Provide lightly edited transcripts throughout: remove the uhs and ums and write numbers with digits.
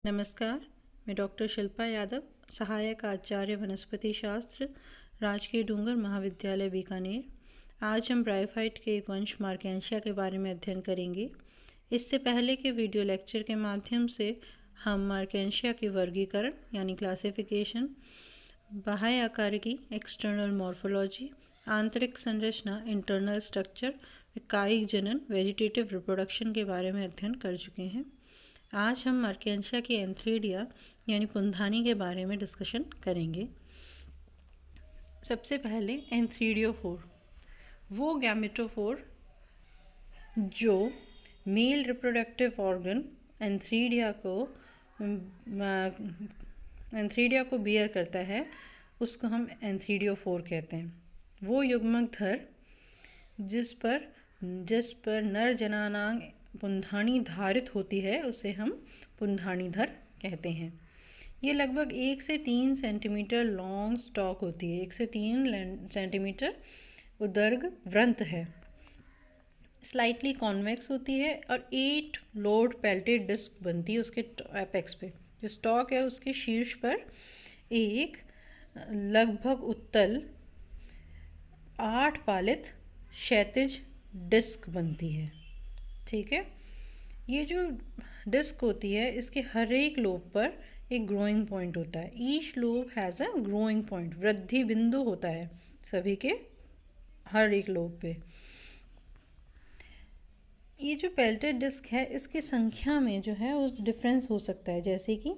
नमस्कार, मैं डॉक्टर शिल्पा यादव, सहायक आचार्य वनस्पति शास्त्र, राजकीय डूंगर महाविद्यालय बीकानेर। आज हम ब्रायोफाइट के एक वंश मार्केंशिया के बारे में अध्ययन करेंगे। इससे पहले के वीडियो लेक्चर के माध्यम से हम मार्केंशिया की वर्गीकरण यानी क्लासिफिकेशन, बाह्य आकार की एक्सटर्नल मॉर्फोलॉजी, आंतरिक संरचना इंटरनल स्ट्रक्चर, कायिक जनन वेजिटेटिव रिप्रोडक्शन के बारे में अध्ययन कर चुके हैं। आज हम मार्केंशिया की एंथ्रीडिया यानी पुंधानी के बारे में डिस्कशन करेंगे। सबसे पहले एंथ्रीडियोफोर, वो गैमेटोफोर जो मेल रिप्रोडक्टिव ऑर्गन एंथ्रीडिया को बियर करता है, उसको हम एंथ्रीडियोफोर कहते हैं। वो युग्मक धर जिस पर नर जनानांग पुंधानी धारित होती है, उसे हम पुंधानीधर कहते हैं। ये लगभग 1 से 3 सेंटीमीटर लॉन्ग स्टॉक होती है। 1 से 3 सेंटीमीटर उदर्घ वृंत है, स्लाइटली कॉन्वेक्स होती है और 8 लोड पेल्टेड डिस्क बनती है उसके एपेक्स पे। जो स्टॉक है उसके शीर्ष पर एक लगभग उत्तल 8 पालित क्षैतिज डिस्क बनती है। ठीक है, ये जो डिस्क होती है इसके हर एक लोब पर एक ग्रोइंग पॉइंट होता है। Each lobe has a growing point, वृद्धि बिंदु होता है सभी के हर एक लोब पे। ये जो पेल्टेड डिस्क है इसकी संख्या में जो है उस डिफरेंस हो सकता है, जैसे कि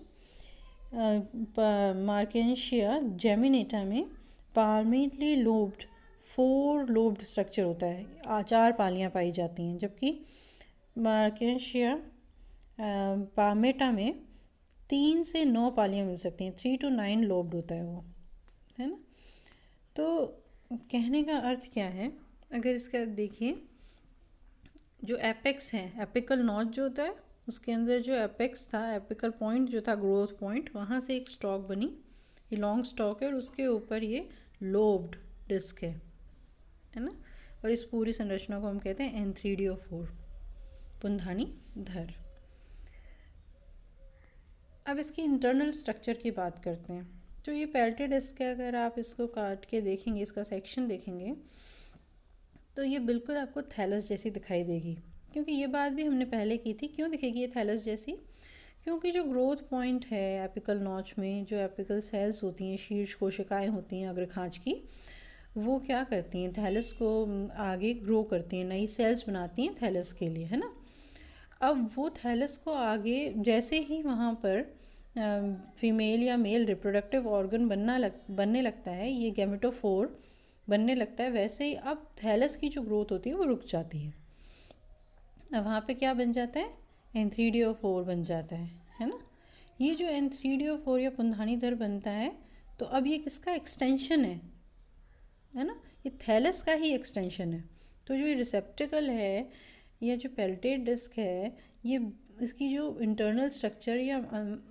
मार्केंशिया जेमिनेटा में पार्मेटली लोब्ड 4 लोब्ड स्ट्रक्चर होता है, 4 पालियाँ पाई जाती हैं, जबकि मार्केंशिया पामेटा में 3 से 9 पालियाँ मिल सकती हैं। 3 to 9 लोब्ड होता है वो, है ना। तो कहने का अर्थ क्या है, अगर इसका देखिए, जो एपेक्स है, एपिकल नॉच जो होता है उसके अंदर जो एपेक्स था, एपिकल पॉइंट जो था, ग्रोथ पॉइंट, वहाँ से एक स्टॉक बनी, ये लॉन्ग स्टॉक है और उसके ऊपर ये लोब्ड डिस्क है ना। और इस पूरी संरचना को हम कहते हैं एंथ्रीडियोफोर, पुंधानी धर। अब इसकी इंटरनल स्ट्रक्चर की बात करते हैं। जो ये पेल्टेड डिस्क है, अगर आप इसको काट के देखेंगे, इसका सेक्शन देखेंगे, तो ये बिल्कुल आपको थैलस जैसी दिखाई देगी। क्योंकि ये बात भी हमने पहले की थी, क्यों दिखेगी ये थैलस जैसी? क्योंकि जो ग्रोथ पॉइंट है एपिकल नॉच में, जो एपिकल सेल्स होती हैं, शीर्ष कोशिकाएं होती हैं अग्रखांच की, वो क्या करती हैं, थैलस को आगे ग्रो करती हैं, नई सेल्स बनाती हैं थैलस के लिए, है ना। अब वो थैलस को आगे जैसे ही वहाँ पर फीमेल या मेल रिप्रोडक्टिव ऑर्गन बनने लगता है, ये गैमेटोफोर बनने लगता है, वैसे ही अब थैलस की जो ग्रोथ होती है वो रुक जाती है। अब वहाँ पे क्या बन जाता है, एंथ्रीडियोफोर बन जाता है ना। ये जो एंथ्रीडियोफोर या पुंधानीधर बनता है, तो अब ये किसका एक्सटेंशन है ना, ये थैलस का ही एक्सटेंशन है। तो जो ये रिसेप्टिकल है या जो पेल्टेड डिस्क है, ये इसकी जो इंटरनल स्ट्रक्चर या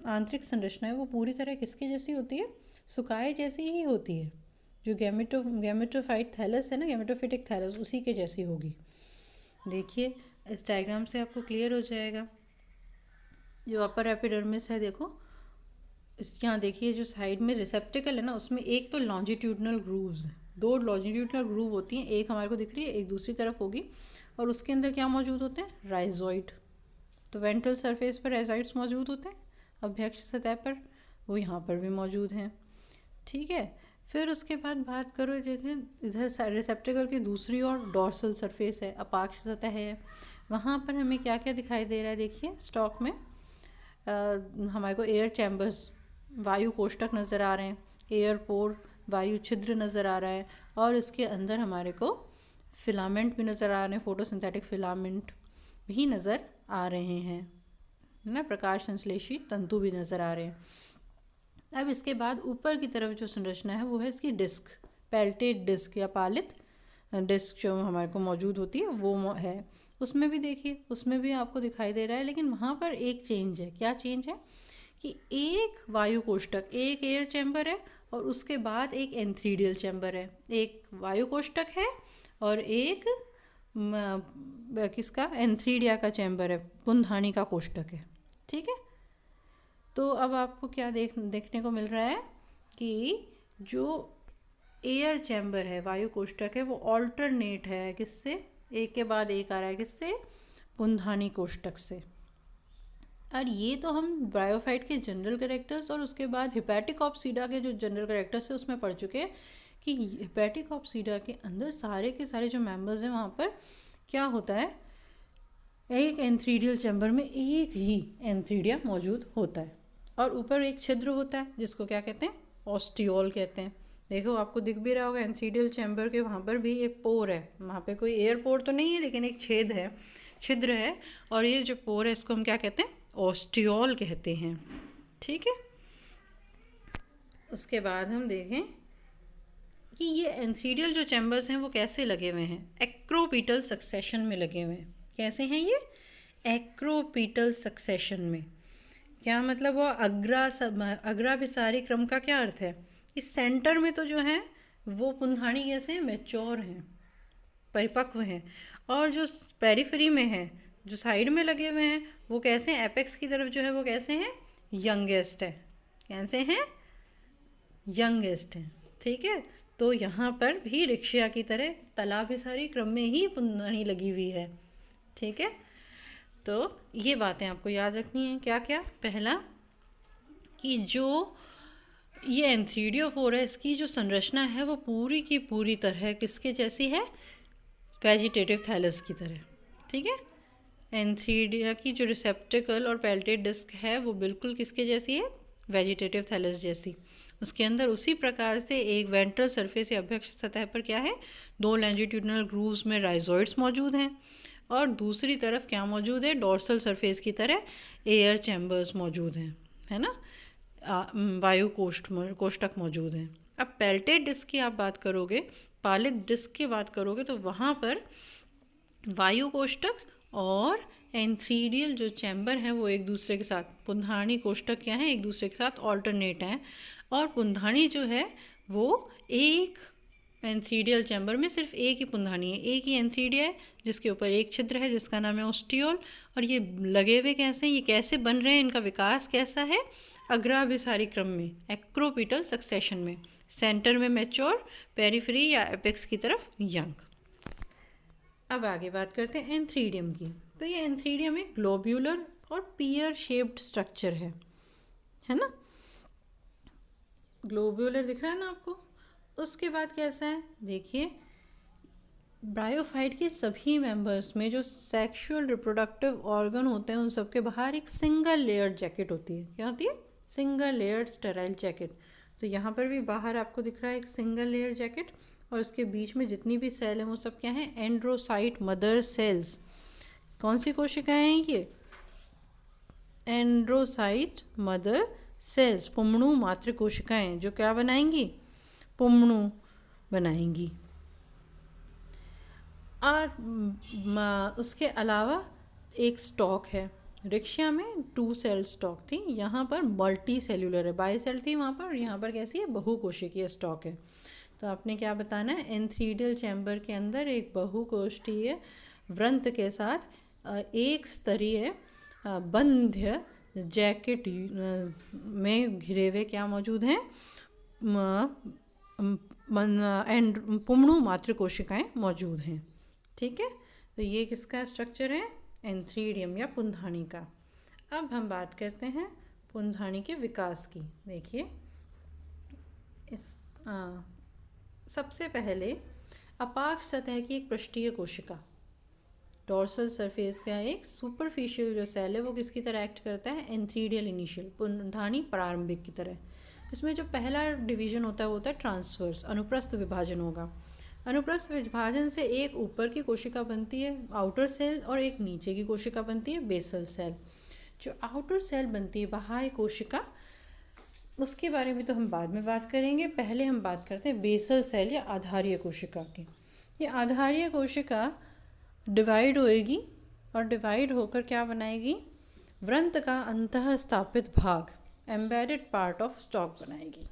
आंतरिक संरचना है वो पूरी तरह किसकी जैसी होती है, सुकाए जैसी ही होती है। जो गैमेटोफाइट थैलस है ना, गैमेटोफिटिक थैलस, उसी के जैसी होगी। देखिए इस डायग्राम से आपको क्लियर हो जाएगा। जो अपर एपिडर्मिस है, देखो इस यहाँ देखिए, जो साइड में रिसेप्टिकल है ना, उसमें एक तो लॉन्जिट्यूडनल ग्रूव्स हैं, 2 लॉन्जिट्यूडनल ग्रूव होती हैं, एक हमारे को दिख रही है, एक दूसरी तरफ होगी। और उसके अंदर क्या मौजूद होते हैं, राइजोइड। तो वेंट्रल सरफेस पर राइजोइड्स मौजूद होते हैं, अभ्यक्ष सतह पर वो यहाँ पर भी मौजूद हैं। ठीक है, फिर उसके बाद बात करो, देखिए इधर रिसेप्टिकल की दूसरी ओर डॉर्सल सरफेस है, अपाक्ष सतह है, वहाँ पर हमें क्या क्या दिखाई दे रहा है। देखिए स्टॉक में हमारे को एयर चैम्बर्स, वायु कोष्ठक नज़र आ रहे हैं, एयर पोर, वायु छिद्र नज़र आ रहा है, और इसके अंदर हमारे को फिलामेंट भी नज़र आ रहे हैं, फोटोसिंथेटिक फिलामेंट भी नज़र आ रहे हैं, है ना, प्रकाश संश्लेषी तंतु भी नज़र आ रहे हैं। अब इसके बाद ऊपर की तरफ जो संरचना है वो है इसकी डिस्क, पेल्टेड डिस्क या पालित डिस्क जो हमारे को मौजूद होती है वो है। उसमें भी देखिए, उसमें भी आपको दिखाई दे रहा है, लेकिन वहाँ पर एक चेंज है। क्या चेंज है कि एक वायु कोष्ठक, एक एयर चैम्बर है और उसके बाद एक एंथ्रीडियल चैम्बर है। एक वायु कोष्ठक है और एक किसका, एंथ्रीडिया का चैम्बर है, पुंधानी का कोष्ठक है। ठीक है, तो अब आपको क्या देखने को मिल रहा है कि जो एयर चैम्बर है, वायु कोष्ठक है, वो ऑल्टरनेट है किससे, एक के बाद एक आ रहा है किससे, पुंधानी कोष्ठक से। और ये तो हम ब्रायोफाइट के जनरल कैरेक्टर्स और उसके बाद हिपैटिक ऑप्सीडा के जो जनरल कैरेक्टर्स है उसमें पढ़ चुके हैं कि हिपैटिक ऑप्सीडा के अंदर सारे के सारे जो मेंबर्स हैं वहाँ पर क्या होता है, एक एंथ्रीडियल चैम्बर में एक ही एंथ्रीडिया मौजूद होता है और ऊपर एक छिद्र होता है जिसको क्या कहते हैं, ऑस्टियोल कहते हैं। देखो आपको दिख भी रहा होगा एंथ्रीडियल चैम्बर के वहाँ पर भी एक पोर है, वहाँ पे कोई एयर पोर तो नहीं है लेकिन एक छेद है, छिद्र है, और ये जो पोर है इसको हम क्या कहते हैं, ऑस्टियोल कहते हैं। ठीक है, उसके बाद हम देखें कि ये एंथ्रीडियल जो चैम्बर्स हैं वो कैसे लगे हुए हैं, एक्रोपीटल सक्सेशन में लगे हुए हैं। कैसे हैं ये, एक्रोपीटल सक्सेशन में। क्या मतलब, वो अग्राभिसारी क्रम का क्या अर्थ है, इस सेंटर में तो जो है वो पुंधानी कैसे हैं, मैच्योर हैं, परिपक्व हैं, और जो पेरिफेरी में है, जो साइड में लगे हुए हैं, वो कैसे हैं, एपेक्स की तरफ जो है वो कैसे हैं, यंगेस्ट है। कैसे हैं, यंगेस्ट हैं। ठीक है, तो यहाँ पर भी रिक्शिया की तरह तलाभिसारी क्रम में ही पुंधानी लगी हुई है। ठीक है, तो ये बातें आपको याद रखनी है। क्या क्या, पहला कि जो ये एंथ्रीडियोफोरा है इसकी जो संरचना है वो पूरी की पूरी तरह किसके जैसी है, वेजिटेटिव थैलस की तरह। ठीक है, एंथ्रीडिया की जो रिसेप्टिकल और पेल्टेड डिस्क है वो बिल्कुल किसके जैसी है, वेजिटेटिव थैलस जैसी। उसके अंदर उसी प्रकार से एक वेंट्रल सरफेस या अभ्यक्ष सतह पर क्या है, 2 लॉन्जिट्यूडिनल ग्रूव्स में राइजोइड्स मौजूद हैं, और दूसरी तरफ क्या मौजूद है, डोर्सल सरफेस की तरह एयर चैम्बर्स मौजूद हैं, है ना, वायु कोष्ठक मौजूद हैं। अब पेल्टेड डिस्क की आप बात करोगे, पालित डिस्क की बात करोगे, तो वहाँ पर वायु कोष्ठक और एंथ्रीडियल जो चैम्बर हैं वो एक दूसरे के साथ, पुंधानी कोष्ठक क्या है, एक दूसरे के साथ ऑल्टरनेट हैं, और पुंधानी जो है वो एक एंथ्रीडियल चैम्बर में सिर्फ एक ही पुंधानी है, एक ही एंथ्रीडिया है जिसके ऊपर एक छिद्र है जिसका नाम है ऑस्टियोल। और ये लगे हुए कैसे हैं, ये कैसे बन रहे हैं, इनका विकास कैसा है, अग्राभिसारी क्रम में, एक्रोपीटल सक्सेशन में, सेंटर में मैच्योर, पेरिफेरी या एपेक्स की तरफ यंग। अब आगे बात करते हैं एंथ्रीडियम की। तो ये एंथ्रीडियम एक ग्लोब्यूलर और पियर शेप्ड स्ट्रक्चर है ना, ग्लोब्यूलर दिख रहा है ना आपको। उसके बाद कैसा है, देखिए ब्रायोफाइट के सभी मेंबर्स में जो सेक्सुअल रिप्रोडक्टिव ऑर्गन होते हैं उन सब के बाहर एक सिंगल लेयर्ड जैकेट होती है। क्या होती है, सिंगल लेयर्ड स्टेराइल जैकेट। तो यहाँ पर भी बाहर आपको दिख रहा है एक सिंगल लेयर जैकेट, और उसके बीच में जितनी भी सेल हैं वो सब क्या हैं, एंड्रोसाइट मदर सेल्स। कौन सी कोशिकाएं हैं ये, एंड्रोसाइट मदर सेल्स, पुमणु मातृ कोशिकाएं, जो क्या बनाएंगी, पुमणु बनाएंगी। और उसके अलावा एक स्टॉक है, रिक्शिया में 2 सेल स्टॉक थी, यहाँ पर मल्टी सेल्यूलर है, बाई सेल थी वहाँ पर, यहाँ पर कैसी है, बहुकोशिकीय स्टॉक है। तो आपने क्या बताना है, एंथ्रीडियल चैम्बर के अंदर एक बहुकोष्ठीय वृंत के साथ एक स्तरीय बंध्य जैकेट में घिरे हुए क्या मौजूद हैं, पुमणु मातृ कोशिकाएं मौजूद हैं। ठीक है, तो ये किसका स्ट्रक्चर है, एंथ्रीडियम या पुंधानी का। अब हम बात करते हैं पुंधानी के विकास की। देखिए इस सबसे पहले अपाक्ष सतह की एक पृष्ठीय कोशिका, डोर्सल सरफेस का एक सुपरफिशियल जो सेल है वो किसकी तरह एक्ट करता है, एंथ्रीडियल इनिशियल, पुंधानी प्रारंभिक की तरह। इसमें जो पहला डिवीजन होता है वो होता है ट्रांसवर्स, अनुप्रस्थ विभाजन होगा। अनुप्रस्थ विभाजन से एक ऊपर की कोशिका बनती है आउटर सेल, और एक नीचे की कोशिका बनती है बेसल सेल। जो आउटर सेल बनती है बाह्य कोशिका, उसके बारे में तो हम बाद में बात करेंगे। पहले हम बात करते हैं बेसल सेल या आधारीय कोशिका की। ये आधारीय कोशिका डिवाइड होएगी और डिवाइड होकर क्या बनाएगी, वृंत का अंतः स्थापित भाग, एम्बेडेड पार्ट ऑफ स्टॉक बनाएगी।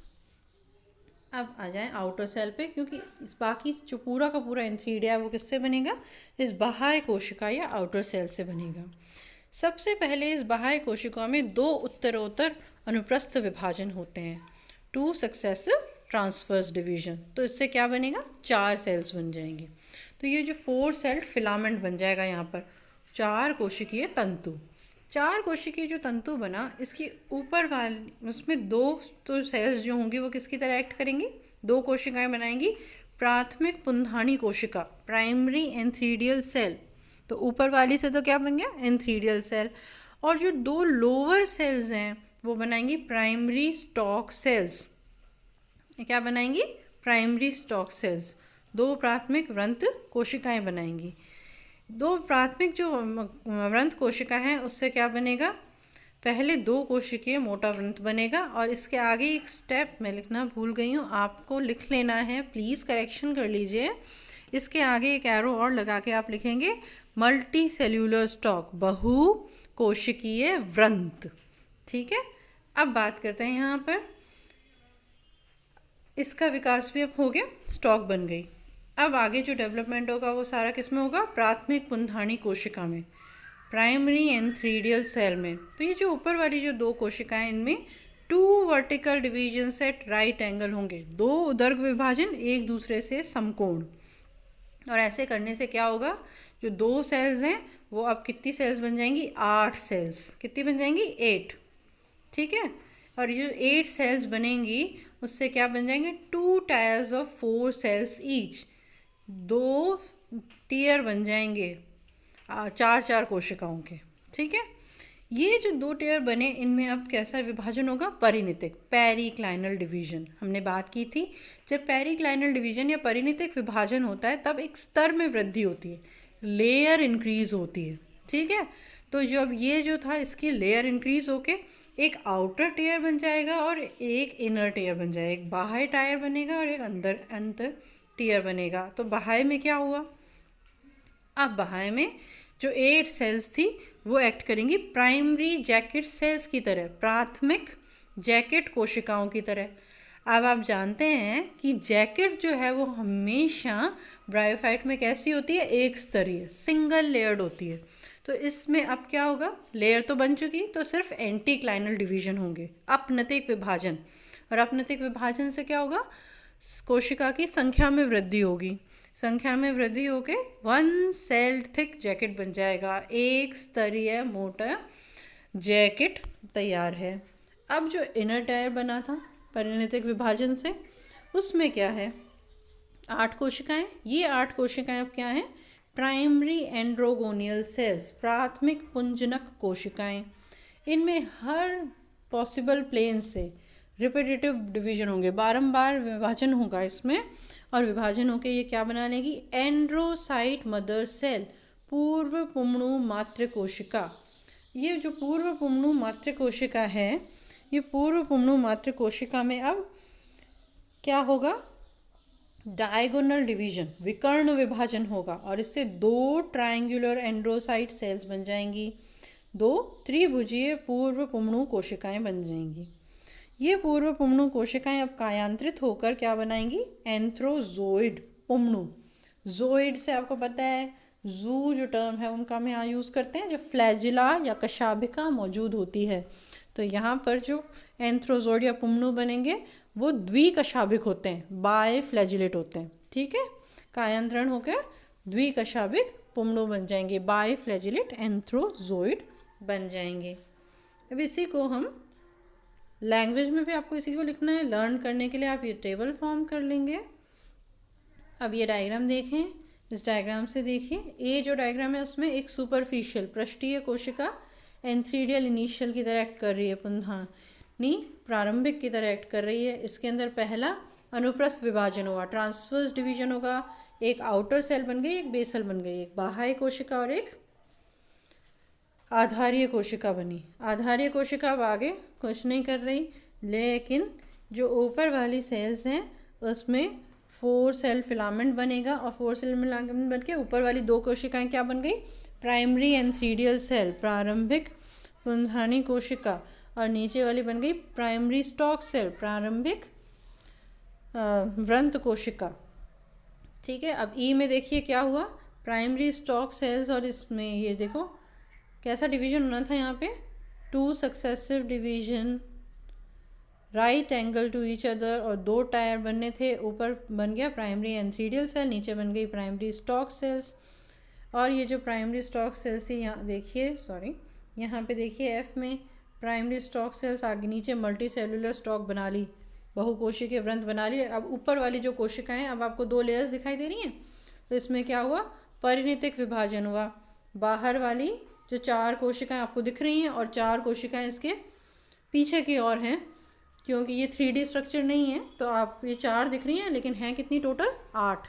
अब आ जाए आउटर सेल पे, क्योंकि इस बाकी जो पूरा का पूरा एंथ्रीडिया है वो किससे बनेगा, इस बाह्य कोशिका या आउटर सेल से बनेगा। सबसे पहले इस बाह्य कोशिका में 2 उत्तरोत्तर अनुप्रस्थ विभाजन होते हैं, 2 सक्सेसिव ट्रांसवर्स डिवीजन। तो इससे क्या बनेगा, 4 सेल्स बन जाएंगी। तो ये जो 4 सेल्ड फिलामेंट बन जाएगा यहाँ पर, 4 कोशिकीय तंतु। 4 कोशिकीय जो तंतु बना, इसकी ऊपर वाली उसमें 2 तो सेल्स जो होंगी वो किसकी तरह एक्ट करेंगी, 2 कोशिकाएं बनाएंगी। प्राथमिक पुंधानी कोशिका, प्राइमरी एंथ्रीडियल सेल, तो ऊपर वाली से तो क्या बन गया, एंथ्रीडियल सेल। और जो 2 लोअर सेल्स हैं वो बनाएंगी प्राइमरी स्टॉक सेल्स। क्या बनाएंगी, प्राइमरी स्टॉक सेल्स। 2 प्राथमिक व्रंत कोशिकाएं बनाएंगी। 2 प्राथमिक जो व्रंत कोशिका है उससे क्या बनेगा, पहले 2 कोशिकीय मोटा व्रंत बनेगा। और इसके आगे एक स्टेप मैं लिखना भूल गई हूँ, आपको लिख लेना है, प्लीज़ करेक्शन कर लीजिए। इसके आगे एक एरो और लगा के आप लिखेंगे मल्टी सेल्यूलर स्टॉक, बहु कोशिकीय व्रंत। ठीक है, अब बात करते हैं यहाँ पर, इसका विकास भी अब हो गया, स्टॉक बन गई। अब आगे जो डेवलपमेंट होगा वो सारा किस में होगा, प्राथमिक पुंधानी कोशिका में, प्राइमरी एंथ्रीडियल सेल में। तो ये जो ऊपर वाली जो 2 कोशिकाएं, इनमें 2 vertical division at right angle होंगे, 2 ऊर्ध्व विभाजन एक दूसरे से समकोण। और ऐसे करने से क्या होगा, जो 2 सेल्स हैं वो अब कितनी सेल्स बन जाएंगी, 8 सेल्स। कितनी बन जाएंगी, 8। ठीक है, और ये जो 8 सेल्स बनेंगी उससे क्या बन जाएंगे, 2 tiers of 4 cells each, 2 tier बन जाएंगे 4-4 कोशिकाओं के। ठीक है, ये जो 2 टीयर बने, इनमें अब कैसा विभाजन होगा, परिणतिक, पेरिक्लाइनल डिवीजन। हमने बात की थी, जब पेरिक्लाइनल डिवीजन या परिणतिक विभाजन होता है तब एक स्तर में वृद्धि होती है, लेयर इंक्रीज होती है। ठीक है, तो जब ये जो था इसकी लेयर इंक्रीज होके एक आउटर टेयर बन जाएगा और एक इनर टेयर बन जाएगा, एक बाह्य टायर बनेगा और एक अंदर टेयर बनेगा। तो बाह्य में क्या हुआ, अब बाह्य में जो 8 सेल्स थी वो एक्ट करेंगी प्राइमरी जैकेट सेल्स की तरह, प्राथमिक जैकेट कोशिकाओं की तरह। अब आप जानते हैं कि जैकेट जो है वो हमेशा ब्रायोफाइट में कैसी होती है, एक स्तरीय, सिंगल लेयर्ड होती है। तो इसमें अब क्या होगा, लेयर तो बन चुकी, तो सिर्फ एंटीक्लाइनल डिवीजन होंगे, अपनतिक विभाजन। और अपनतिक विभाजन से क्या होगा, कोशिका की संख्या में वृद्धि होगी, संख्या में वृद्धि होके 1 सेल्ड थिक जैकेट बन जाएगा, एक स्तरीय मोटा जैकेट तैयार है। अब जो इनर टायर बना था परिणतिक विभाजन से, उसमें क्या है, 8 कोशिकाएं। ये 8 कोशिकाएं अब क्या हैं, प्राइमरी एंड्रोगोनियल सेल्स, प्राथमिक पुंजनक कोशिकाएं। इनमें हर पॉसिबल प्लेन से रिपीटेटिव डिवीजन होंगे, बारंबार विभाजन होगा इसमें। और विभाजन होकर ये क्या बना लेगी, एंड्रोसाइट मदर सेल, पूर्व पुंमणु मातृ कोशिका। ये जो पूर्व पुंमणु मातृ कोशिका है, ये पूर्व पुंमणु मातृ कोशिका में अब क्या होगा, डायगोनल डिवीजन, विकर्ण विभाजन होगा और इससे 2 ट्रायंगुलर एंड्रोसाइट सेल्स बन जाएंगी, 2 त्रिभुजीय पूर्व पुंमणु कोशिकाएं बन जाएंगी। ये पूर्व पुंमणु कोशिकाएं अब कायांतरित होकर क्या बनाएंगी, एंथ्रोजोइड पुंमणु। जोइड से आपको पता है, जू जो टर्म है उनका हम यहाँ यूज़ करते हैं जब फ्लैजिला या कशाभिका मौजूद होती है। तो यहाँ पर जो एंथ्रोजोइड या पुंमणु बनेंगे वो द्विकशाभिक होते हैं, बाय फ्लैजिलेट होते हैं। ठीक है, कायांतरण होकर द्विकशाभिक पुंमणु बन जाएंगे, बाय फ्लैजिलेट एंथ्रोजोइड बन जाएंगे। अब इसी को हम लैंग्वेज में भी आपको इसी को लिखना है, लर्न करने के लिए आप ये टेबल फॉर्म कर लेंगे। अब ये डायग्राम देखें, इस डायग्राम से देखिए, ये जो डायग्राम है उसमें एक सुपरफिशियल पृष्ठीय कोशिका एंथ्रीडियल इनिशियल की तरह एक्ट कर रही है, पुंधानी प्रारंभिक की तरह एक्ट कर रही है। इसके अंदर पहला अनुप्रस्थ विभाजन होगा, ट्रांसवर्स डिवीजन होगा, एक आउटर सेल बन गई, एक बेसल बन गई, एक बाह्य कोशिका और एक आधारीय कोशिका बनी। आधारीय कोशिका अब आगे कुछ नहीं कर रही, लेकिन जो ऊपर वाली सेल्स हैं उसमें 4 सेल फिलामेंट बनेगा और 4 सेल फिलामेंट बन के ऊपर वाली 2 कोशिकाएं क्या बन गई, प्राइमरी एंथ्रीडियल सेल, प्रारंभिक पुंधानी कोशिका, और नीचे वाली बन गई प्राइमरी स्टॉक सेल, प्रारंभिक व्रंत कोशिका। ठीक है, अब ई में देखिए क्या हुआ, प्राइमरी स्टॉक सेल्स, और इसमें ये देखो कैसा डिवीजन होना था यहाँ पे, 2 successive division right angle to each other, और दो टायर बनने थे, ऊपर बन गया प्राइमरी एंथ्रीडियल सेल, नीचे बन गई प्राइमरी स्टॉक सेल्स। और ये जो प्राइमरी स्टॉक सेल्स थी, यहाँ देखिए, सॉरी, यहाँ पे देखिए एफ में प्राइमरी स्टॉक सेल्स आगे नीचे मल्टी सेलुलर स्टॉक बना ली, बहुकोशिकीय वृंत बना ली। अब ऊपर वाली जो कोशिकाएं, अब आपको दो लेयर्स दिखाई दे रही हैं, तो इसमें क्या हुआ, परिणतिक विभाजन हुआ। बाहर वाली जो चार कोशिकाएं आपको दिख रही हैं और चार कोशिकाएं इसके पीछे की ओर हैं, क्योंकि ये 3D स्ट्रक्चर नहीं है तो आप ये चार दिख रही हैं, लेकिन हैं कितनी टोटल, 8।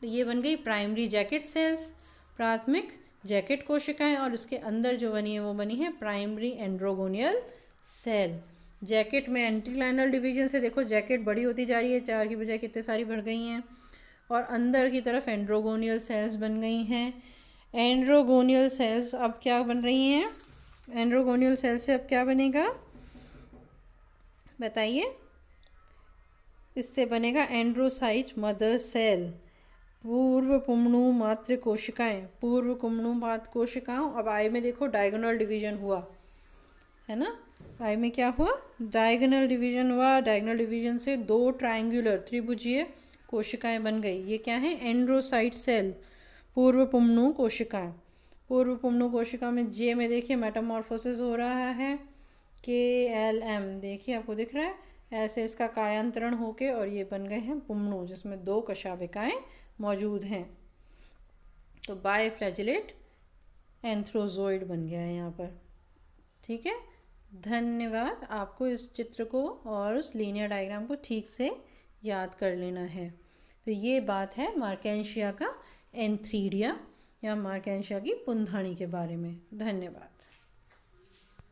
तो ये बन गई प्राइमरी जैकेट सेल्स, प्राथमिक जैकेट कोशिकाएं, और उसके अंदर जो बनी है वो बनी है प्राइमरी एंड्रोगोनियल सेल। जैकेट में एंटीलाइनल डिवीजन से देखो जैकेट बड़ी होती जा रही है, 4 की बजाय कितने सारी बढ़ गई हैं, और अंदर की तरफ एंड्रोगोनियल सेल्स बन गई हैं। एंड्रोगोनियल सेल्स अब क्या बन रही हैं, एंड्रोगोनियल सेल से अब क्या बनेगा बताइए, इससे बनेगा एंड्रोसाइट मदर सेल, पूर्व पुंगणु मात्र कोशिकाएं, पूर्व पुंगणु मात्र कोशिकाओं। अब आई में देखो डायगोनल डिवीजन हुआ है ना, आई में क्या हुआ, डायगोनल डिवीजन हुआ, डायगोनल डिवीजन से दो ट्रायंगुलर त्रिभुजीय कोशिकाएं बन गई। ये क्या है, एंड्रोसाइट सेल, पूर्व पुंगणु कोशिकाएं। पूर्व पुंगणु कोशिका में जे में देखिए मेटामॉर्फोसिस हो रहा है, KLM देखिए आपको दिख रहा है, ऐसे इसका कायांतरण होके और ये बन गए हैं पुंगणु, जिसमें दो कशाविकाएं मौजूद हैं। तो बायफ्लैजिलेट एंथ्रोजोइड बन गया है यहाँ पर। ठीक है, धन्यवाद। आपको इस चित्र को और उस लीनियर डायग्राम को ठीक से याद कर लेना है। तो ये बात है मार्केंशिया का एंथ्रीडिया या मार्केंशिया की पुंधानी के बारे में। धन्यवाद।